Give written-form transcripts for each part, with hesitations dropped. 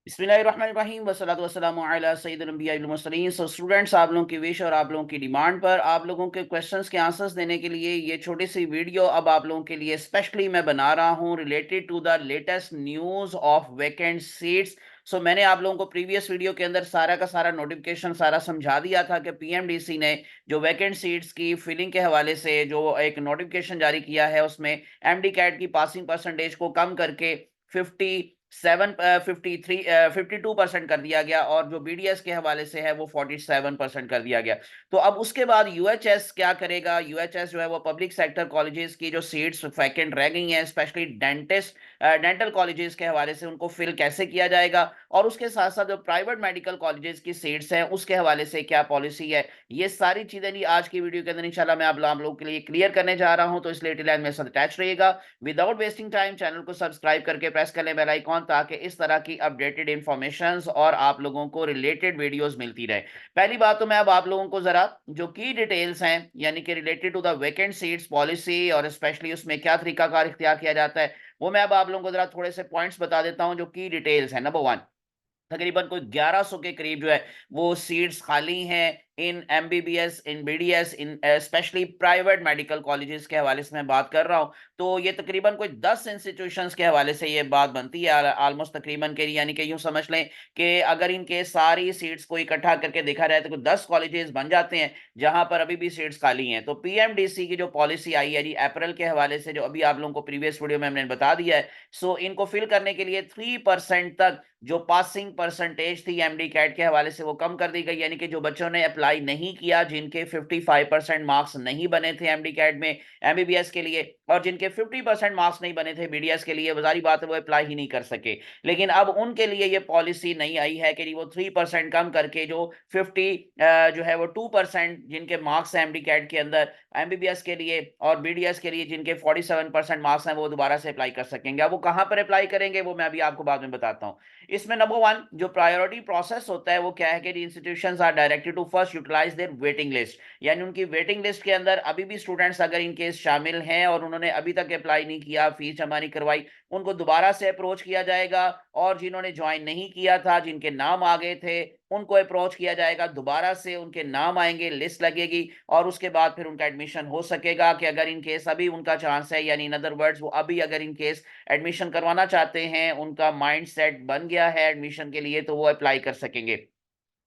बिस्मिल्लाहिर्रहमानिर्रहीम वस्सलातु वस्सलामु अला सय्यिदिल अंबिया वल मुरसलीन। सो स्टूडेंट्स, आप लोगों की विश और आप लोगों की डिमांड पर आप लोगों के क्वेश्चंस के आंसर्स देने के लिए ये छोटी सी वीडियो अब आप लोगों के लिए स्पेशली मैं बना रहा हूं related to the latest news of vacant seats. So मैंने आप लोगों को प्रीवियस वीडियो के अंदर सारा का सारा नोटिफिकेशन सारा समझा दिया था कि पीएमडीसी ने जो वैकेंट सीट्स की फिलिंग के हवाले से जो एक नोटिफिकेशन जारी किया है उसमें एमडी कैट की पासिंग परसेंटेज को कम करके 52% कर दिया गया और जो बीडीएस के हवाले से है वो 47% कर दिया गया। तो अब उसके बाद यूएचएस क्या करेगा? यूएचएस जो है वो पब्लिक सेक्टर कॉलेजेस की जो सीट्स वैकेंट रह गई हैं, स्पेशली डेंटल कॉलेजेस के हवाले से उनको फिल कैसे किया जाएगा, और उसके साथ साथ जो प्राइवेट मेडिकल कॉलेजेस की सीट्स हैं उसके हवाले से क्या पॉलिसी है, ये सारी चीजें नहीं आज की वीडियो के अंदर इंशाल्लाह मैं आप लोगों के लिए क्लियर करने जा रहा हूं। तो इसलिए टेलीग्राम में साथ अटैच रहिएगा। विदाउट वेस्टिंग टाइम चैनल को सब्सक्राइब करके प्रेस कर लें बेल आइकॉन, ताकि इस तरह की अपडेटेड इंफॉर्मेशंस और आप लोगों को रिलेटेड वीडियोस मिलती रहे। पहली बात तो मैं अब आप लोगों को जरा जो की डिटेल्स हैं यानी कि related to the vacant seats policy और स्पेशली उसमें क्या तरीकाकार इख्तियार किया जाता है, वो मैं अब आप लोगों को जरा थोड़े से पॉइंट्स बता देता हूं जो की डिटेल्स है। नंबर वन, तकरीबन कोई 1100 के करीब जो है वो सीट्स खाली हैं इन एमबीबीएस, इन बीडीएस, इन स्पेशली प्राइवेट मेडिकल कॉलेजेस के हवाले से मैं बात कर रहा हूं। तो ये तकरीबन कोई 10 इंस्टीट्यूशंस के हवाले से ये बात बनती है ऑलमोस्ट तकरीबन के, यानी कि यूं समझ लें कि अगर इनके सारी सीट्स को इकट्ठा करके देखा जाए तो कोई 10 कॉलेजेस बन जाते हैं जहां पर अभी भी सीट्स खाली हैं। तो पीएमडीसी की जो पॉलिसी आई है जी अप्रैल के हवाले से, जो अभी आप लोगों को प्रीवियस वीडियो में हमने बता दिया है, सो इनको फिल करने के लिए 3% तक जो पासिंग परसेंटेज थी एमडी कैट के हवाले से वो कम कर दी गई, यानी कि जो बच्चों ने अप्लाई नहीं किया, जिनके 55% मार्क्स नहीं बने थे एमडी कैट में एमबीबीएस के लिए, और जिनके 50% मार्क्स नहीं बने थे बीडीएस के लिए, वजारी बात है वो अप्लाई ही नहीं कर सके। लेकिन अब उनके लिए ये पॉलिसी नहीं आई है कि वो 3% कम करके जो 50 जो है वो 2% जिनके मार्क्स है एमडी कैट के अंदर एमबीबीएस के लिए और बीडीएस के लिए जिनके 47% मार्क्स हैं वो दोबारा से अप्लाई कर सकेंगे। अब वो कहां पर अप्लाई करेंगे वो मैं अभी आपको बाद में बताता हूं। इसमें नंबर वन जो प्रायोरिटी प्रोसेस होता है वो क्या है कि institutions are directed to first utilize their waiting list, यानी उनकी वेटिंग लिस्ट के अंदर अभी भी स्टूडेंट्स अगर इनके शामिल हैं और उन्होंने अभी तक अप्लाई नहीं किया, फीस जमा नहीं करवाई, उनको दोबारा से अप्रोच किया जाएगा। और जिन्होंने ज्वाइन नहीं किया था, जिनके नाम आ गए थे, उनको अप्रोच किया जाएगा, दोबारा से उनके नाम आएंगे, लिस्ट लगेगी और उसके बाद फिर उनका एडमिशन हो सकेगा। कि अगर इन केस अभी उनका चांस है, यानी इन अदर वर्ड्स वो अभी अगर इन केस एडमिशन करवाना चाहते हैं, उनका माइंड सेट बन गया है एडमिशन के लिए, तो वो अप्लाई कर सकेंगे।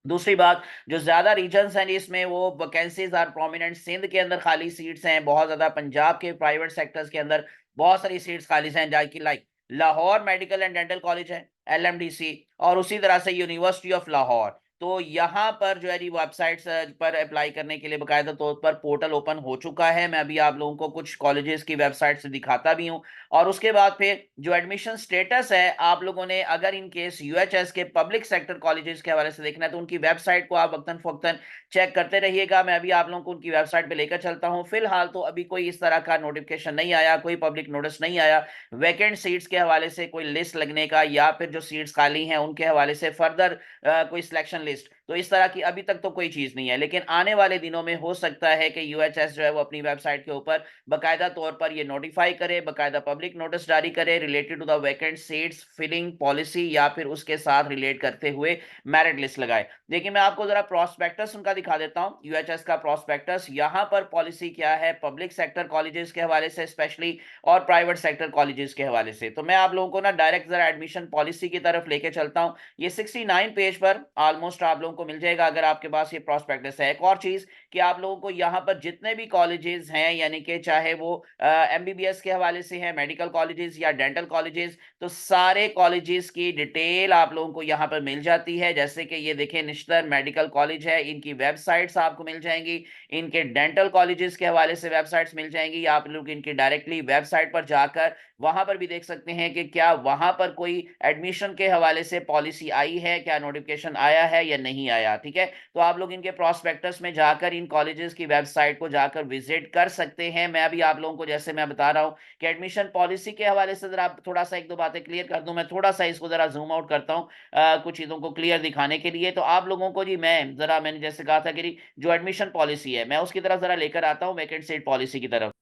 दूसरी बात, जो ज्यादा रीजन्स हैं इसमें वो वैकेंसीज आर प्रोमिनेंट, सिंध के अंदर खाली सीट्स हैं बहुत ज्यादा, पंजाब के प्राइवेट सेक्टर्स के अंदर बहुत सारी सीट्स खाली हैं, जबकि like Lahore medical and dental college है एलएमडीसी, और उसी तरह से यूनिवर्सिटी ऑफ लाहौर। तो यहाँ पर जो है वेबसाइट्स पर अप्लाई करने के लिए बाकायदा तौर पर पोर्टल ओपन हो चुका है। मैं अभी आप लोगों को कुछ कॉलेजेस की वेबसाइट से दिखाता भी हूँ। और उसके बाद फिर जो एडमिशन स्टेटस है, आप लोगों ने अगर इन केस यूएचएस के पब्लिक सेक्टर कॉलेजेस के हवाले से देखना है तो उनकी वेबसाइट को आप वक्तन फवक्तन चेक करते रहिएगा। मैं अभी आप लोगों को उनकी वेबसाइट पे लेकर चलता हूं। फिलहाल तो अभी कोई इस तरह का नोटिफिकेशन नहीं आया, कोई पब्लिक नोटिस नहीं आया वैकेंट सीट्स के हवाले से कोई लिस्ट लगने का, या फिर जो सीट्स खाली हैं उनके हवाले से फर्दर कोई सिलेक्शन लिस्ट, तो इस तरह की अभी तक तो कोई चीज नहीं है। लेकिन आने वाले दिनों में हो सकता है कि यूएचएस जो है वो अपनी वेबसाइट के ऊपर बाकायदा तौर पर ये नोटिफाई करे, बाकायदा पब्लिक नोटिस जारी करे related to the vacant seats filling policy, या फिर उसके साथ रिलेट करते हुए मेरिट लिस्ट लगाए। देखिए मैं आपको जरा प्रोस्पेक्टस उनका दिखा देता हूं, यूएचएस का प्रोस्पेक्टस। यहां पर पॉलिसी क्या है पब्लिक सेक्टर कॉलेजेस के हवाले से स्पेशली और प्राइवेट सेक्टर कॉलेजेस के हवाले से, तो मैं आप लोगों को ना डायरेक्ट जरा एडमिशन पॉलिसी की तरफ लेके चलता हूं। ये 69 पेज पर ऑलमोस्ट आप लोगों को मिल जाएगा अगर आपके पास ये प्रोस्पेक्टस है। एक और चीज कि आप लोगों को यहाँ पर जितने भी कॉलेजेस हैं, यानी कि चाहे वो एमबीबीएस के हवाले से है, मेडिकल कॉलेजेस या डेंटल कॉलेजेस, तो सारे कॉलेजेस की डिटेल आप लोगों को यहाँ पर मिल जाती है। जैसे कि ये देखें निश्तर मेडिकल कॉलेज है, इनकी वेबसाइट्स आपको मिल जाएंगी। इनके डेंटल कॉलेजेस के हवाले से वेबसाइट्स मिल जाएंगी, आप लोग इनकी डायरेक्टली वेबसाइट पर जाकर वहां पर भी देख सकते हैं कि क्या वहां पर कोई एडमिशन के हवाले से पॉलिसी आई है, क्या नोटिफिकेशन आया है या नहीं आया। ठीक है, तो आप लोग इनके प्रोस्पेक्टस में जाकर इन कॉलेजेस की वेबसाइट को जाकर विजिट कर सकते हैं। मैं अभी आप लोगों को जैसे मैं बता रहा हूं कि एडमिशन पॉलिसी के हवाले से जरा थोड़ा सा एक दो बातें क्लियर कर दूं, मैं थोड़ा सा इसको जरा जूम आउट करता हूं कुछ चीजों को क्लियर दिखाने के लिए। तो आप लोगों को जी मैंने जैसे कहा था कि जो एडमिशन पॉलिसी है मैं उसकी तरफ जरा लेकर आता हूं, वैकेंट सीट पॉलिसी की तरफ।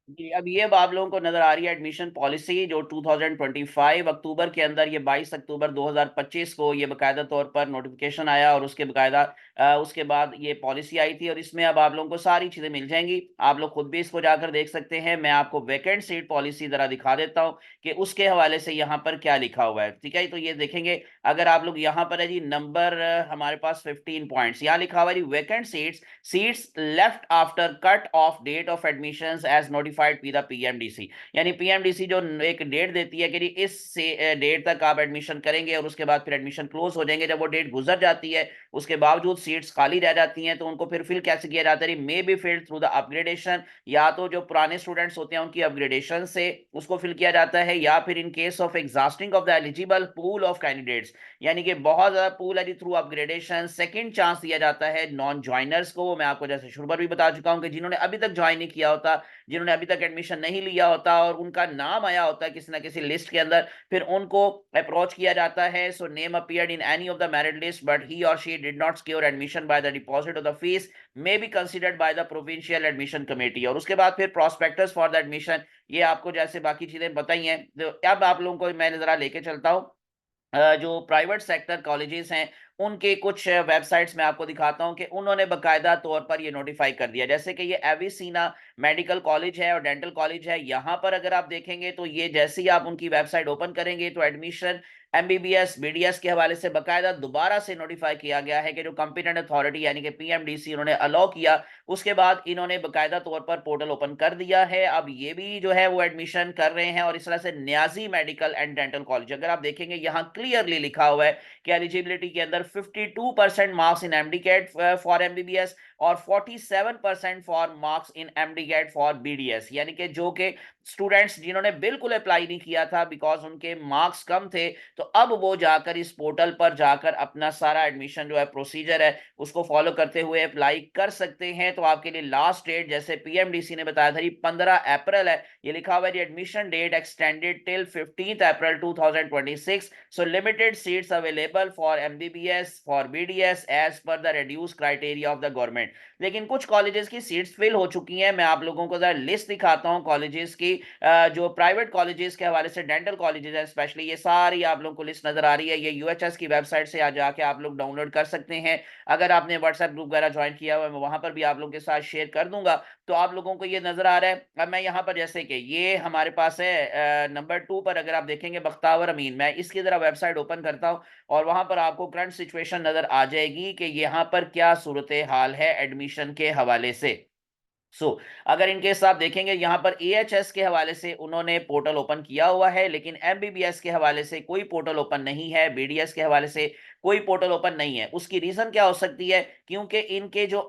जी, अब ये अब आप लोगों को नजर आ रही है एडमिशन पॉलिसी जो 2025 अक्टूबर के अंदर, ये 22 अक्टूबर 2025 को ये बकायदा तौर पर नोटिफिकेशन आया, और उसके बकायदा उसके बाद ये पॉलिसी आई थी, और इसमें अब आप लोगों को सारी चीजें मिल जाएंगी। आप लोग खुद भी इसको जाकर देख सकते हैं। मैं आपको वैकेंट सीट पॉलिसी जरा दिखा देता हूँ कि उसके हवाले से यहाँ पर क्या लिखा हुआ है। ठीक है, तो ये देखेंगे, अगर आप लोग यहाँ पर है जी नंबर हमारे पास 15 पॉइंट्स यहाँ लिखा हुआ है, vacant seats left after cut off date of admissions as notified by the PMDC. यानी पीएमडीसी जो एक डेट देती है कि जी इस से डेट तक आप एडमिशन करेंगे, और उसके बाद फिर एडमिशन क्लोज हो जाएंगे। जब वो डेट गुजर जाती है, उसके बावजूद सीट्स खाली रह जाती हैं, तो उनको फिर फिल कैसे किया जाता है? May be filled through the upgradation, या तो जो पुराने स्टूडेंट्स होते हैं उनकी अपग्रेडेशन से उसको फिल किया जाता है, या फिर in case of exhausting of the eligible pool of candidates, यानी कि बहुत ज्यादा पूल है जी, थ्रू अपग्रेडेशन सेकंड चांस दिया जाता है नॉन ज्वाइनर्स को। वो मैं आपको जैसे शुरू पर भी बता चुका हूं कि जिन्होंने अभी तक ज्वाइन नहीं किया होता, जिन्होंने अभी तक एडमिशन नहीं लिया होता, और उनका नाम आया होता है किसी ना किसी लिस्ट के अंदर, फिर उनको अप्रोच किया जाता है। So name appeared in any of the merit list but he और she did not secure admission by the deposit of the fees may be considered by the provincial admission committee. और उसके बाद फिर prospectus for the admission, ये आपको जैसे बाकी चीजें बताई हैं। तो अब आप लोगों को मैं जरा लेके चलता हूँ जो प्राइवेट सेक्टर कॉलेजेस हैं उनके कुछ वेबसाइट्स में आपको दिखाता हूं कि उन्होंने बकायदा तौर पर ये नोटिफाई कर दिया। जैसे कि ये एविसीना मेडिकल कॉलेज है और डेंटल कॉलेज है, यहां पर अगर आप देखेंगे तो ये जैसे ही आप उनकी वेबसाइट ओपन करेंगे तो एडमिशन एमबीबीएस बीडीएस के हवाले से बकायदा दोबारा से नोटिफाई किया गया है कि जो कंपिटेंट अथॉरिटी यानी कि पीएमडीसी उन्होंने अलाउ किया। उसके बाद इन्होंने बकायदा तौर पर पोर्टल ओपन कर दिया है। अब ये भी जो है वो एडमिशन कर रहे हैं, और इस तरह से Niazi medical and dental college, अगर आप देखेंगे यहाँ क्लियरली लिखा हुआ है कि एलिजिबिलिटी के अंदर 52% marks in MDCAT for MBBS और 47% for marks in MDCAT for BDS, यानी कि जो के स्टूडेंट्स जिन्होंने बिल्कुल अप्लाई नहीं किया था बिकॉज उनके मार्क्स कम थे, तो अब वो जाकर इस पोर्टल पर जाकर अपना सारा एडमिशन जो है प्रोसीजर है उसको फॉलो करते हुए अप्लाई कर सकते हैं। तो आपके लिए लास्ट डेट जैसे पीएमडीसी ने बताया था 15 अप्रैल है, ये लिखा हुआ है admission date extended till 15 April 2026। So limited seats available for MBBS for BDS as per the reduce criteria of the government. लेकिन कुछ कॉलेजेस की सीट्स फिल हो चुकी हैं। मैं आप लोगों को जरा लिस्ट दिखाता हूं कॉलेजेस की, जो प्राइवेट कॉलेजेस के हवाले से डेंटल कॉलेजेस है स्पेशली, ये सारी आप लोगों को लिस्ट नजर आ रही है। ये यूएचएस की वेबसाइट से आ जाके आप लोग डाउनलोड कर सकते हैं। अगर आपने व्हाट्सएप ग्रुप वगैरह ज्वाइन किया हुआ है, मैं वहां पर भी आप लोगों के साथ शेयर कर दूंगा, तो आप लोगों को ये नजर आ रहा है। अब मैं यहाँ पर जैसे कि ये हमारे पास है नंबर 2 पर अगर आप देखेंगे बख्तावर अमीन, मैं इसकी जरा वेबसाइट ओपन करता हूँ और वहां पर आपको करंट सिचुएशन नजर आ जाएगी कि यहाँ पर क्या सूरत हाल है एडमिशन के हवाले से। अगर इनकेस आप देखेंगे यहाँ पर एएचएस के हवाले से उन्होंने पोर्टल ओपन किया हुआ है, लेकिन एमबीबीएस के हवाले से कोई पोर्टल ओपन नहीं है, बीडीएस के हवाले से कोई पोर्टल ओपन नहीं है। उसकी रीजन क्या हो सकती है? क्योंकि इनके जो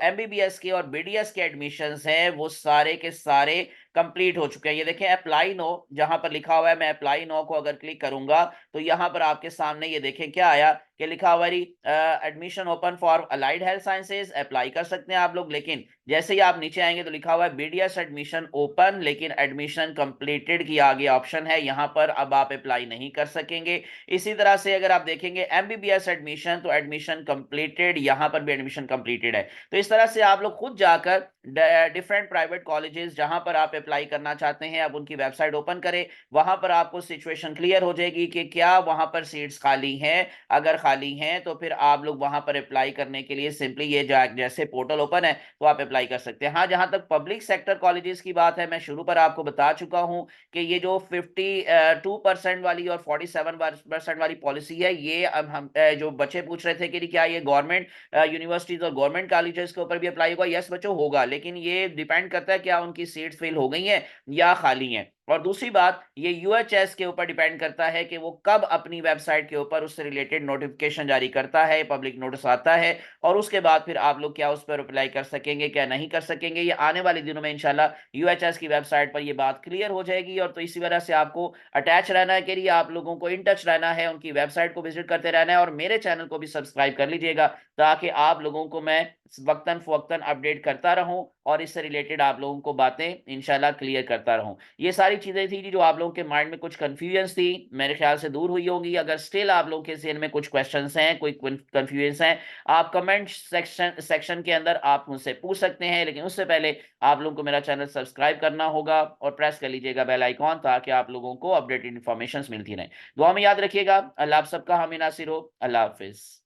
एमबीबीएस के और बीडीएस के एडमिशंस हैं वो सारे के सारे कंप्लीट हो चुके हैं। ये देखें अप्लाई नो जहां पर लिखा हुआ है, मैं अप्लाई नो को अगर क्लिक करूंगा तो यहां पर आपके सामने ये देखें क्या आया कि लिखा हुआ है admission open for allied health sciences, apply कर सकते हैं आप लोग। लेकिन जैसे ही आप नीचे आएंगे तो लिखा हुआ है बीडीएस एडमिशन ओपन, लेकिन एडमिशन कंप्लीटेड की आगे ऑप्शन है, यहां पर अब आप अप्लाई नहीं कर सकेंगे। इसी तरह से अगर आप देखेंगे एमबीबीएस एडमिशन तो एडमिशन कंप्लीटेड, यहां पर भी एडमिशन कंप्लीटेड है। तो इस तरह से आप लोग खुद जाकर डिफरेंट प्राइवेट कॉलेजेस जहां पर आप अप्लाई करना चाहते हैं अब उनकी वेबसाइट ओपन करें, वहां पर आपको सिचुएशन क्लियर हो जाएगी कि क्या वहां पर सीट्स खाली हैं। अगर खाली हैं तो फिर आप लोग वहां पर अप्लाई करने के लिए सिंपली ये जैसे पोर्टल ओपन है तो आप अप्लाई कर सकते हैं। हाँ, जहां तक पब्लिक सेक्टर कॉलेजेस की बात है, मैं शुरू पर आपको बता चुका हूं कि ये जो 52% वाली और 47% वाली पॉलिसी है, ये अब हम जो बच्चे पूछ रहे थे कि क्या ये गवर्नमेंट यूनिवर्सिटीज और गवर्नमेंट कॉलेजेस के ऊपर भी अप्लाई होगा? यस बच्चों होगा, लेकिन ये डिपेंड करता है क्या उनकी सीट्स फिल हो गई हैं या खाली हैं। और दूसरी बात, ये यूएचएस के ऊपर डिपेंड करता है कि वो कब अपनी वेबसाइट के ऊपर उससे रिलेटेड नोटिफिकेशन जारी करता है, पब्लिक नोटिस आता है, और उसके बाद फिर आप लोग क्या उस पर अप्लाई कर सकेंगे क्या नहीं कर सकेंगे, ये आने वाले दिनों में इंशाल्लाह यूएचएस की वेबसाइट पर ये बात क्लियर हो जाएगी। और तो इसी वजह से आपको अटैच रहना के लिए आप लोगों को इन टच रहना है, उनकी वेबसाइट को विजिट करते रहना है, और मेरे चैनल को भी सब्सक्राइब कर लीजिएगा ताकि आप लोगों को मैं वक्तन फवक्तन अपडेट करता रहूं और इससे रिलेटेड आप लोगों को बातें इंशाल्लाह क्लियर करता रहूं। ये सारी चीजें थी जो आप लोगों के माइंड में कुछ कंफ्यूजन थी, मेरे ख्याल से दूर हुई होंगी। अगर स्टिल आप लोगों के जहन में कुछ क्वेश्चंस हैं, कोई कंफ्यूजन हैं, आप कमेंट सेक्शन के अंदर आप मुझसे पूछ सकते हैं। लेकिन उससे पहले आप लोगों को मेरा चैनल सब्सक्राइब करना होगा और प्रेस कर लीजिएगा बेल आइकॉन, ताकि आप लोगों को अपडेटेड इन्फॉर्मेशन मिलती रहे। दुआ में याद रखिएगा। अल्लाह आप सबका हामी नासिर हो। अल्लाह हाफिज।